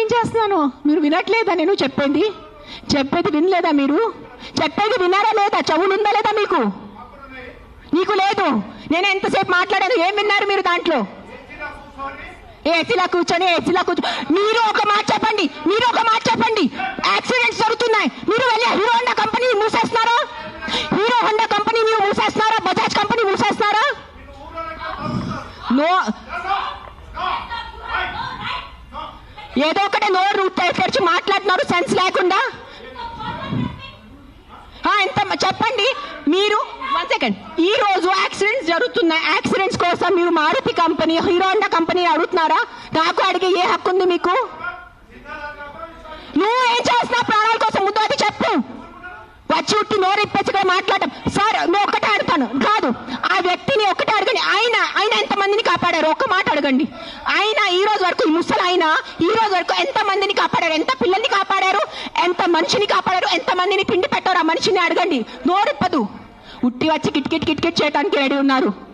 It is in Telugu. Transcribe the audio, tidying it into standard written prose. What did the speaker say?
ఏం చేస్తున్నాను? మీరు వినట్లేదా? నేను చెప్పేది వినలేదా? మీరు చెప్పేది విన్నారా లేదా? చెవులుందా లేదా మీకు? నీకు లేదు. నేను ఎంతసేపు మాట్లాడాను, ఏం విన్నారు మీరు దాంట్లో? ఏసీలా కూర్చొని మీరు ఒక మాట చెప్పండి, యాక్సిడెంట్స్ జరుగుతున్నాయి, మీరు వెళ్ళి హీరో హోండా కంపెనీ మూసేస్తున్నారా? బజాజ్ కంపెనీ మూసేస్తున్నారా? ఏదో ఒకటే నోరు తెరిచి మాట్లాడుతున్నారు సెన్స్ లేకుండా. ఎంత చెప్పండి మీరు. 1 సెకండ్. ఈ రోజు యాక్సిడెంట్స్ జరుగుతున్నాయి, యాక్సిడెంట్స్ కోసం మీరు Maruti company, Hero Honda company అడుగుతున్నారా? నాకు అడిగే ఏ హక్కు ఉంది మీకు? నువ్వు ఏం చేస్తున్నావు ప్రాణాల కోసం? ముందు అది చెప్పు. వచ్చి ఉట్టి నోరు ఇప్పేసి మాట్లాడటం. సార్ నువ్వు ఒక్కటే అడుగుతాను కాదు, ఆ వ్యక్తిని ఒక్కటే అడగండి. ఆయన ఎంతమందిని కాపాడారు? ఒక్క మాట అడగండి. ఆయన ఈ రోజు వరకు, ఈ ముసలి ఆయన ఈ రోజు వరకు ఎంత మందిని కాపాడారు? ఎంత పిల్లల్ని కాపాడారు? ఎంత మనిషిని కాపాడారు? ఎంత మందిని పిండి పెట్టారు? ఆ మనిషిని అడగండి. నోరిప్పదు. ఉట్టి వచ్చి కిట్ చేయడానికి రెడీ ఉన్నారు.